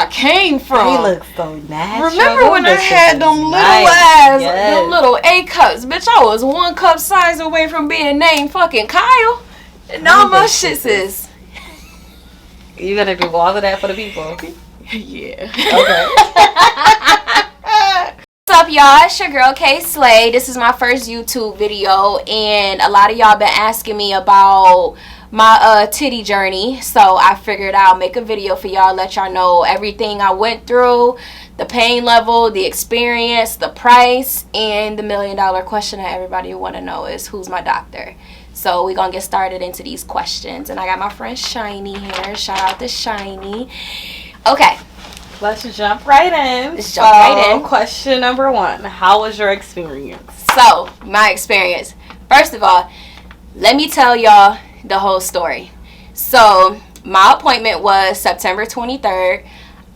I came from. They look so natural. Remember when I had them little ass, them little A cups? Bitch, I was 1 cup size away from being named fucking Kyle. And now my shits is. You gonna do all of that for the people? Yeah. Okay. What's up, y'all? It's your girl Kayslay. This is my first YouTube video, and a lot of y'all been asking me about my titty journey, so I figured I'll make a video for y'all, let y'all know everything I went through, the pain level, the experience, the price, and the $1 million question that everybody want to know is who's my doctor. So we're gonna get started into these questions, and I got my friend Shiny here. Shout out to Shiny. Okay, let's jump right in. Question number 1: how was your experience? So my experience, first of all, let me tell y'all the whole story. So my appointment was September 23rd.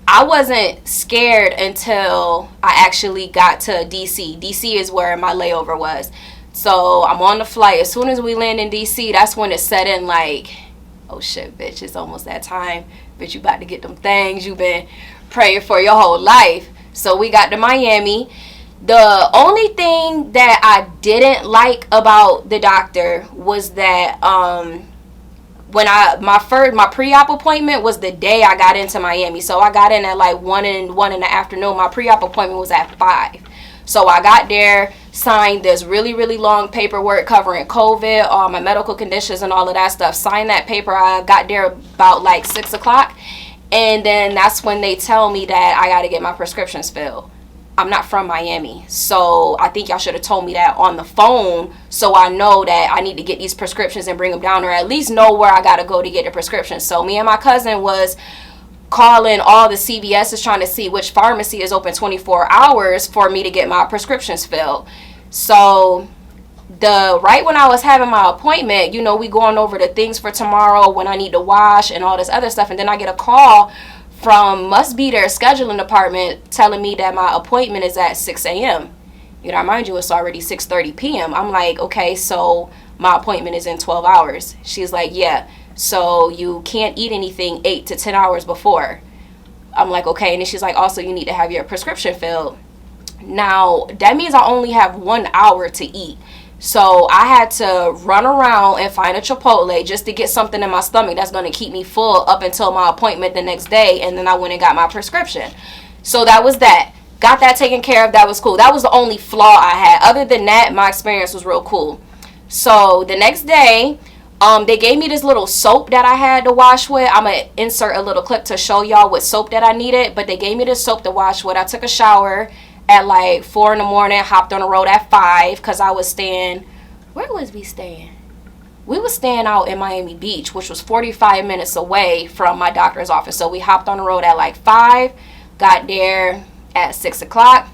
I wasn't scared until I actually got to DC. DC is where my layover was. So I'm on the flight. As soon as we land in DC, that's when it set in like, oh shit, bitch, it's almost that time. Bitch, you about to get them things you've been praying for your whole life. So we got to Miami. The only thing that I didn't like about the doctor was that when my pre-op appointment was the day I got into Miami. So I got in at like 1 in the afternoon. My pre-op appointment was at 5. So I got there, signed this really, really long paperwork covering COVID, all my medical conditions and all of that stuff. Signed that paper. I got there about like 6 o'clock. And then that's when they tell me that I got to get my prescriptions filled. I'm not from Miami, so I think y'all should have told me that on the phone so I know that I need to get these prescriptions and bring them down, or at least know where I got to go to get the prescriptions. So me and my cousin was calling all the CVS's trying to see which pharmacy is open 24 hours for me to get my prescriptions filled. So right when I was having my appointment, you know, we going over the things for tomorrow when I need to wash and all this other stuff, and then I get a call from must be their scheduling department telling me that my appointment is at 6 a.m. You know, mind you, it's already 6:30 p.m. I'm like, okay, so my appointment is in 12 hours. She's like, yeah, so you can't eat anything 8 to 10 hours before. I'm like, okay. And then she's like, also, you need to have your prescription filled. Now, that means I only have 1 hour to eat. So I had to run around and find a Chipotle just to get something in my stomach that's going to keep me full up until my appointment the next day. And then I went and got my prescription. So that was that. Got that taken care of. That was cool. That was the only flaw I had. Other than that, my experience was real cool. So the next day, they gave me this little soap that I had to wash with. I'm going to insert a little clip to show y'all what soap that I needed. But they gave me this soap to wash with. I took a shower at like 4 in the morning, hopped on the road at 5 because I was staying. Where was we staying? We was staying out in Miami Beach, which was 45 minutes away from my doctor's office. So we hopped on the road at like 5, got there at 6 o'clock.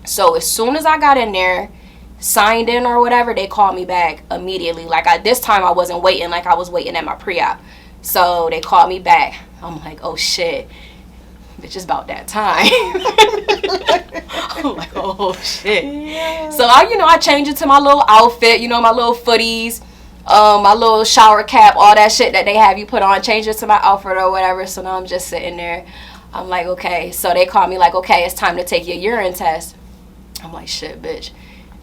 So as soon as I got in there, signed in or whatever, they called me back immediately. Like this time I wasn't waiting like I was waiting at my pre-op. So they called me back. I'm like, oh shit. Bitch, it's about that time. I'm like, oh shit. Yeah. So I changed into my little outfit, my little footies, my little shower cap, all that shit that they have you put on, change it to my outfit or whatever. So now I'm just sitting there. I'm like, okay. So they call me like, okay, it's time to take your urine test. I'm like, shit, bitch,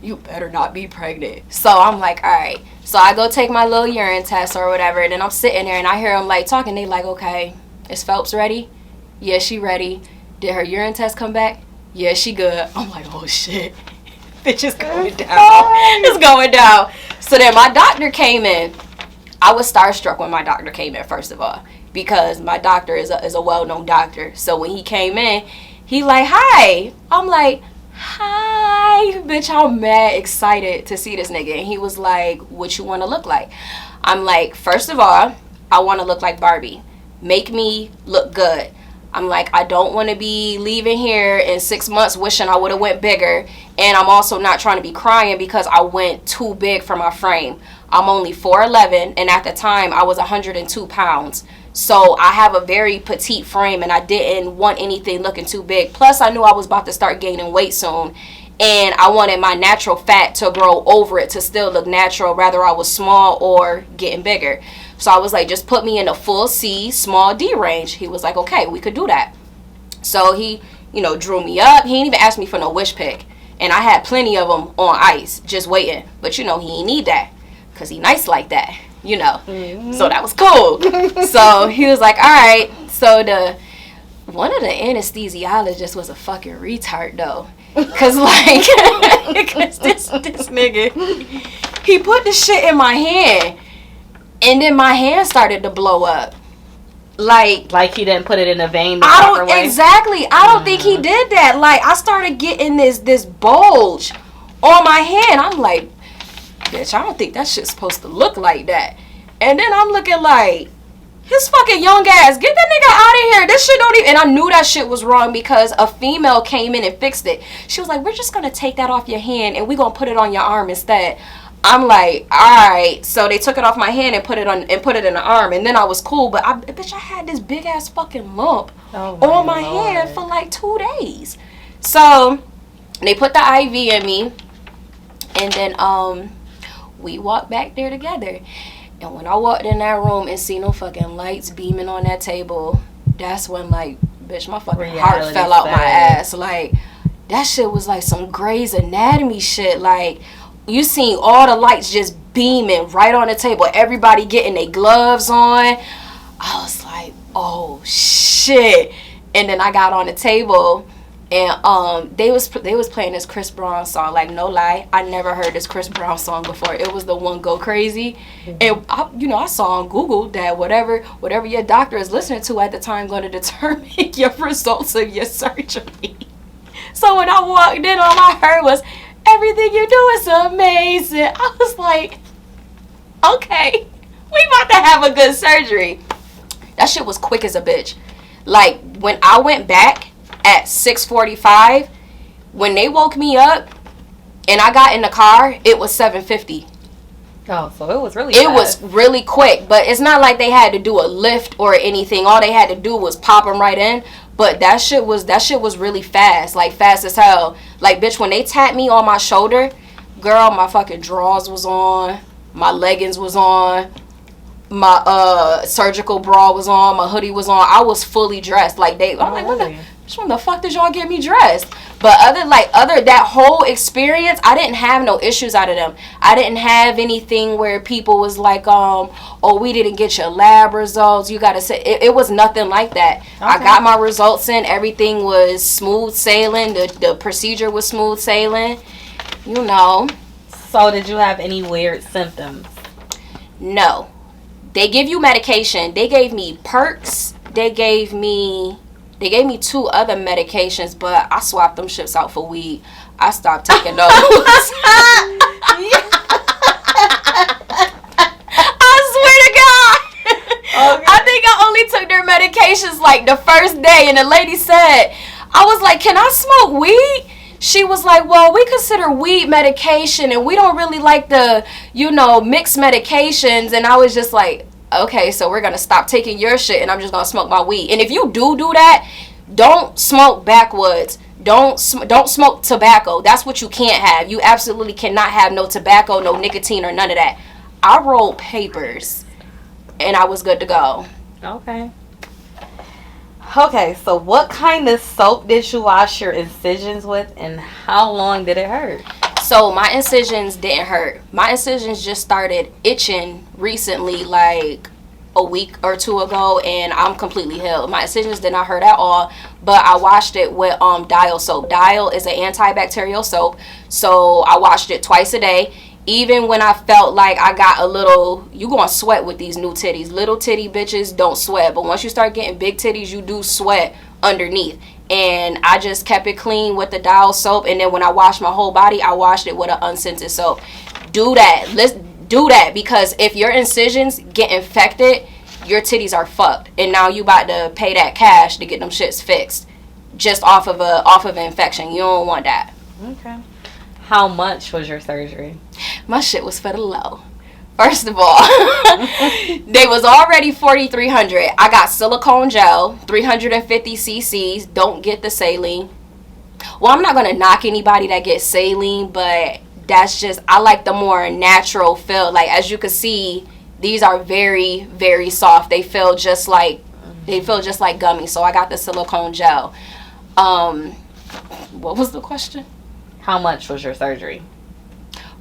you better not be pregnant. So I'm like, all right. So I go take my little urine test or whatever, and then I'm sitting there and I hear them like talking. They like, okay, is Phelps ready? Yeah, she ready. Did her urine test come back? Yeah, she good. I'm like, oh shit. Bitch, it's going down. It's going down. So then my doctor came in. I was starstruck when my doctor came in, first of all, because my doctor is a well-known doctor. So when he came in, he like, hi. I'm like, hi. Bitch, I'm mad excited to see this nigga. And he was like, what you want to look like? I'm like, first of all, I want to look like Barbie. Make me look good. I'm like, I don't want to be leaving here in 6 months wishing I would have went bigger. And I'm also not trying to be crying because I went too big for my frame. I'm only 4'11", and at the time I was 102 pounds. So I have a very petite frame, and I didn't want anything looking too big. Plus, I knew I was about to start gaining weight soon, and I wanted my natural fat to grow over it to still look natural, whether I was small or getting bigger. So I was like, just put me in a full C, small D range. He was like, okay, we could do that. So he, drew me up. He didn't even ask me for no wish pick. And I had plenty of them on ice, just waiting. But, he ain't need that. Because he nice like that, Mm-hmm. So that was cool. So he was like, all right. So one of the anesthesiologists was a fucking retard, though. Because, this nigga, he put the shit in my hand. And then my hand started to blow up. Like he didn't put it in a vein the proper way? Exactly. I don't think he did that. Like, I started getting this bulge on my hand. I'm like, bitch, I don't think that shit's supposed to look like that. And then I'm looking like, his fucking young ass, get that nigga out of here. This shit don't even... And I knew that shit was wrong because a female came in and fixed it. She was like, we're just going to take that off your hand and we're going to put it on your arm instead. I'm like, all right. So they took it off my hand and put it in the arm, and then I was cool. But I had this big ass fucking lump on my hand for like 2 days. So they put the IV in me, and then we walked back there together. And when I walked in that room and seen no fucking lights beaming on that table, that's when, like, bitch, my fucking heart fell out my ass. Like, that shit was like some Grey's Anatomy shit. Like, you seen all the lights just beaming right on the table. Everybody getting their gloves on. I was like, oh shit. And then I got on the table, and they was playing this Chris Brown song. Like, no lie, I never heard this Chris Brown song before. It was the one, Go Crazy. And I saw on Google that whatever your doctor is listening to at the time going to determine your results of your surgery. So when I walked in, all I heard was, everything you do is amazing. I was like, okay, we about to have a good surgery. That shit was quick as a bitch. Like, when I went back at 6:45, when they woke me up and I got in the car, it was 7:50. Oh, so it was really fast. It was really quick, but it's not like they had to do a lift or anything. All they had to do was pop them right in. But that shit was really fast, like fast as hell. Like, bitch, when they tapped me on my shoulder, girl, my fucking drawers was on, my leggings was on, my surgical bra was on, my hoodie was on. I was fully dressed. Like, I'm like, when the fuck did y'all get me dressed? But other that whole experience, I didn't have no issues out of them. I didn't have anything where people was like, oh, we didn't get your lab results. You gotta say it was nothing like that. Okay. I got my results in. Everything was smooth sailing. The procedure was smooth sailing. So did you have any weird symptoms? No. They give you medication. They gave me perks. They gave me 2 other medications, but I swapped them shits out for weed. I stopped taking those. I swear to God. Okay. I think I only took their medications like the first day, and the lady said, I was like, can I smoke weed? She was like, well, we consider weed medication, and we don't really like the, mixed medications. And I was just like, okay, so we're going to stop taking your shit, and I'm just going to smoke my weed. And if you do that, don't smoke backwoods. Don't smoke tobacco. That's what you can't have. You absolutely cannot have no tobacco, no nicotine, or none of that. I rolled papers, and I was good to go. Okay, so what kind of soap did you wash your incisions with, and how long did it hurt? So my incisions didn't hurt. My incisions just started itching recently, like a week or 2 ago, and I'm completely healed. My incisions did not hurt at all, but I washed it with Dial soap. Dial is an antibacterial soap, so I washed it twice a day. Even when I felt like I got a little, you gonna sweat with these new titties. Little titty bitches don't sweat, but once you start getting big titties, you do sweat underneath. And I just kept it clean with the Dial soap, and then when I washed my whole body, I washed it with an unscented soap. Do that. Let's do that, because if your incisions get infected, your titties are fucked, and now you about to pay that cash to get them shits fixed just off of an infection. You don't want that. Okay. How much was your surgery? My shit was for the low. First of all, they was already $4,300. I got silicone gel, 350 cc's. Don't get the saline. Well, I'm not gonna knock anybody that gets saline, but that's just, I like the more natural feel. Like, as you can see, these are very, very soft. They feel just like They feel just like gummies. So I got the silicone gel. What was the question? How much was your surgery?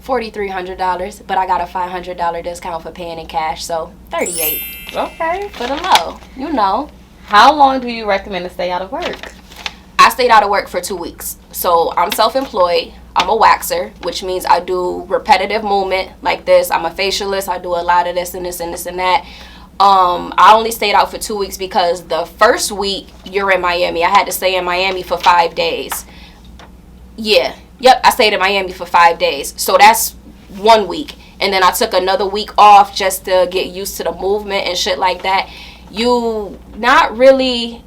$4,300, but I got a $500 discount for paying in cash, so $38. Okay. For the low, you know. How long do you recommend to stay out of work? I stayed out of work for 2 weeks. So I'm self-employed. I'm a waxer, which means I do repetitive movement like this. I'm a facialist. I do a lot of this and this and this and that. I only stayed out for 2 weeks because the first week you're in Miami. I had to stay in Miami for 5 days. Yeah. Yep, I stayed in Miami for 5 days. So that's 1 week. And then I took another week off just to get used to the movement and shit like that. You not really,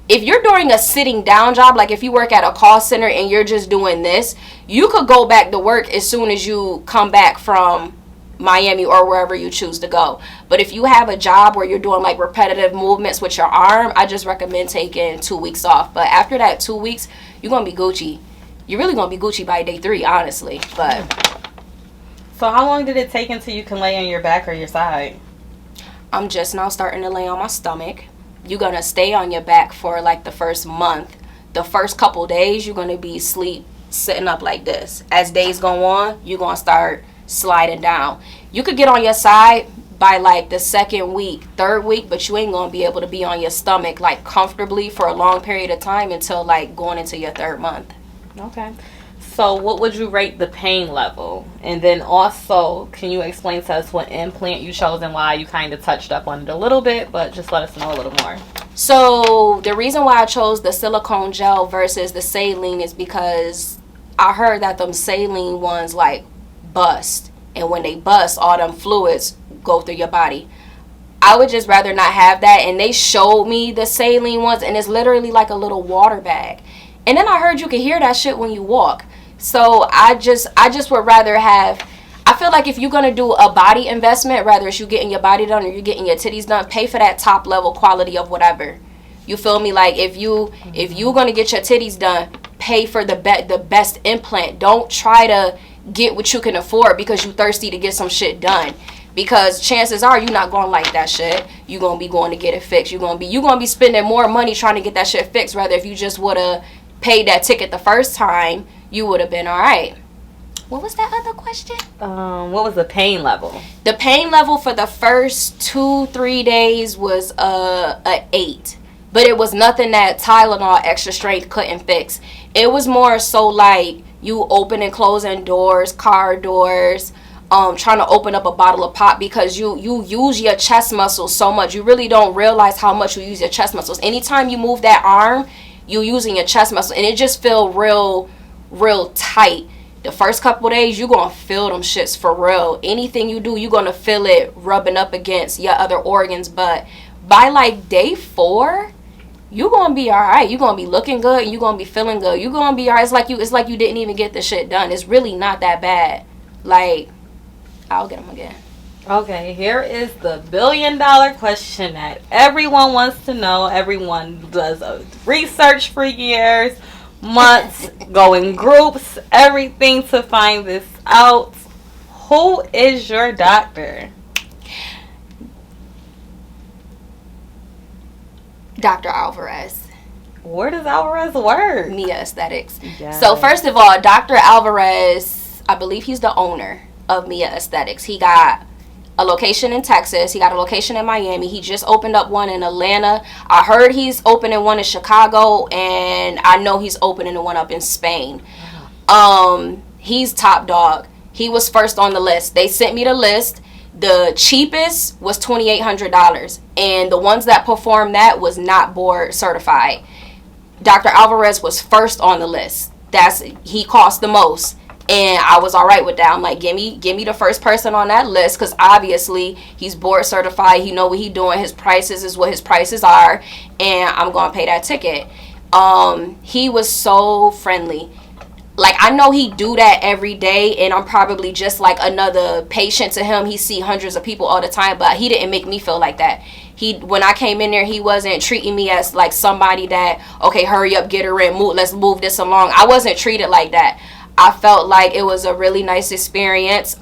if you're doing a sitting down job, like if you work at a call center and you're just doing this, you could go back to work as soon as you come back from Miami or wherever you choose to go. But if you have a job where you're doing like repetitive movements with your arm, I just recommend taking 2 weeks off. But after that 2 weeks, you're going to be Gucci. You're really going to be Gucci by day 3, honestly. But so how long did it take until you can lay on your back or your side? I'm just now starting to lay on my stomach. You're going to stay on your back for like the first month. The first couple days, you're going to be sitting up like this. As days go on, you're going to start sliding down. You could get on your side by like the 2nd week, 3rd week, but you ain't going to be able to be on your stomach like comfortably for a long period of time until like going into your 3rd month. Okay. So what would you rate the pain level? And then also, can you explain to us what implant you chose and why? You kind of touched up on it a little bit, but just let us know a little more. So the reason why I chose the silicone gel versus the saline is because I heard that them saline ones like bust. And when they bust, all them fluids go through your body. I would just rather not have that. And they showed me the saline ones, and it's literally like a little water bag. And then I heard you can hear that shit when you walk. So I just would rather have, I feel like if you're going to do a body investment, whether it's you getting your body done or you're getting your titties done, pay for that top level quality of whatever. You feel me? Like if you're going to get your titties done, pay for the best implant. Don't try to get what you can afford because you thirsty to get some shit done. Because chances are you're not going to like that shit. You're going to be going to get it fixed. You're going to be spending more money trying to get that shit fixed. Rather if you just would have paid that ticket the first time, you would have been all right. What was that other question? What was the pain level? The pain level for the first 2-3 days was a 8. But it was nothing that Tylenol extra strength couldn't fix. It was more so like you opening, closing doors, car doors, trying to open up a bottle of pop because you use your chest muscles so much. You really don't realize how much you use your chest muscles. Anytime you move that arm, you using your chest muscle, and it just feel real tight. The first couple days, you're going to feel them shits for real. Anything you do, you're going to feel it rubbing up against your other organs. But by like day 4, you're going to be all right. You're going to be looking good, and you're going to be feeling good. You're going to be all right. It's like you didn't even get the shit done. It's really not that bad. Like, I'll get them again. Okay, here is the $1 billion question that everyone wants to know. Everyone does research for years, months, go in groups, everything to find this out. Who is your doctor? Dr. Alvarez. Where does Alvarez work? Mia Aesthetics. Yes. So first of all, Dr. Alvarez, I believe he's the owner of Mia Aesthetics. He got a location in Texas. He got a location in Miami. He just opened up one in Atlanta. I heard he's opening one in Chicago, and I know he's opening one up in Spain. He's top dog. He was first on the list. They sent me the list. The cheapest was $2,800, and the ones that performed that was not board certified. Dr. Alvarez was first on the list. He cost the most. And I was all right with that. I'm like, give me the first person on that list, because obviously he's board certified. He know what he doing. His prices is what his prices are, and I'm gonna pay that ticket. He was so friendly. Like, I know he do that every day, and I'm probably just like another patient to him. He see hundreds of people all the time, but he didn't make me feel like that. When I came in there, he wasn't treating me as like somebody that, okay, hurry up, get her in, let's move this along. I wasn't treated like that. I felt like it was a really nice experience.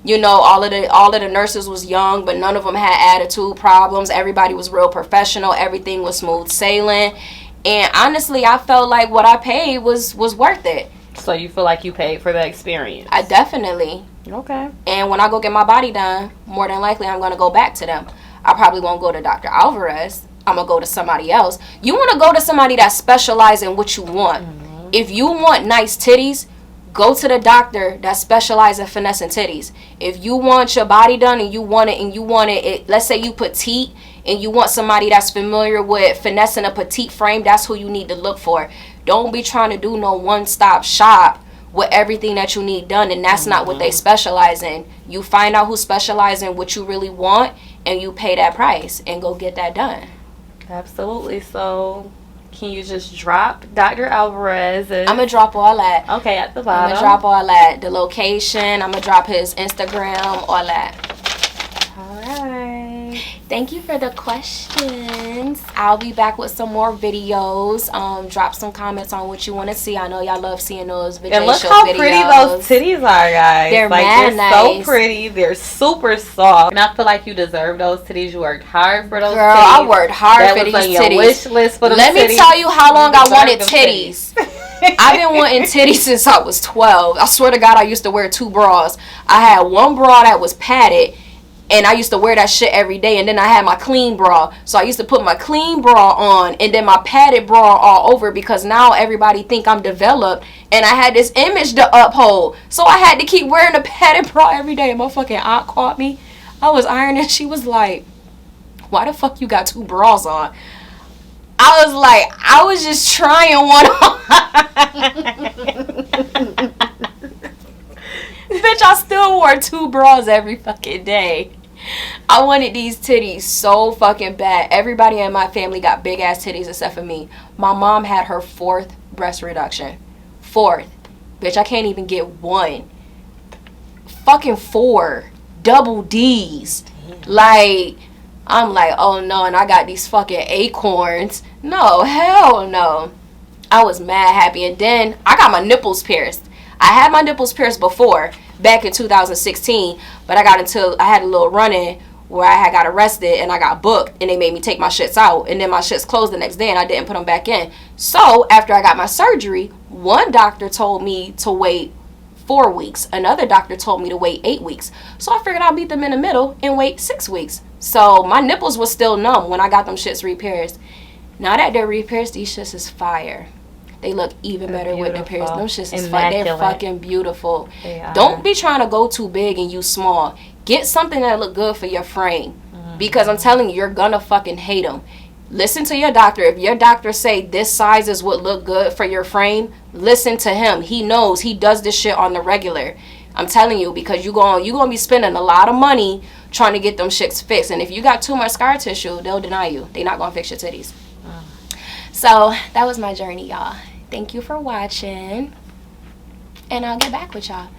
You know, all of the nurses was young, but none of them had attitude problems. Everybody was real professional. Everything was smooth sailing. And honestly, I felt like what I paid was worth it. So you feel like you paid for the experience? I definitely. Okay. And when I go get my body done, more than likely I'm going to go back to them. I probably won't go to Dr. Alvarez. I'm going to go to somebody else. You want to go to somebody that specializes in what you want. Mm-hmm. If you want nice titties, go to the doctor that specializes in finessing titties. If you want your body done and you want it, let's say you petite and you want somebody that's familiar with finessing a petite frame, that's who you need to look for. Don't be trying to do no one-stop shop with everything that you need done, and that's not what they specialize in. You find out who specializes in what you really want, and you pay that price and go get that done. Absolutely. So can you just drop Dr. Alvarez's? I'm going to drop all that. Okay, at the bottom. I'm going to drop all that. The location. I'm going to drop his Instagram, all that. All right. Thank you for the questions. I'll be back with some more videos. Drop some comments on what you want to see. I know y'all love seeing those videos. And look how pretty those titties are, guys. They're they're nice. So pretty. They're super soft. And I feel like you deserve those titties. You worked hard for those Girl, titties. I worked hard for these titties. Your wish list for them Let titties. me tell you how long I wanted titties. I've been wanting titties since I was 12. I swear to God, I used to wear 2 bras. I had one bra that was padded, and I used to wear that shit every day. And then I had my clean bra. So I used to put my clean bra on and then my padded bra all over, because now everybody think I'm developed. And I had this image to uphold. So I had to keep wearing a padded bra every day. And my fucking aunt caught me. I was ironing. She was like, why the fuck you got 2 bras on? I was like, I was just trying one on. Bitch, I still wore 2 bras every fucking day. I wanted these titties so fucking bad. Everybody in my family got big ass titties except for me. My mom had her 4th breast reduction. 4th. Bitch, I can't even get 1. Fucking 4. Double D's. Like, I'm like, oh no, and I got these fucking acorns. No, hell no. I was mad happy. And then I got my nipples pierced. I had my nipples pierced before, back in 2016, but I had a little run-in where I had got arrested and I got booked, and they made me take my shits out, and then my shits closed the next day and I didn't put them back in. So after I got my surgery, one doctor told me to wait 4 weeks. Another doctor told me to wait 8 weeks. So I figured I'd meet them in the middle and wait 6 weeks. So my nipples was still numb when I got them shits re-pierced. Now that they're re-pierced, these shits is fire. They look even better with the pierced. Them shits is they're fucking beautiful. Don't be trying to go too big and you small. Get something that look good for your frame. Mm-hmm. Because I'm telling you, you're gonna fucking hate them. Listen to your doctor. If your doctor say this size is what look good for your frame, listen to him. He knows. He does this shit on the regular. I'm telling you, because you're gonna be spending a lot of money trying to get them shits fixed. And if you got too much scar tissue, they'll deny you. They're not gonna fix your titties. So that was my journey, y'all. Thank you for watching, and I'll get back with y'all.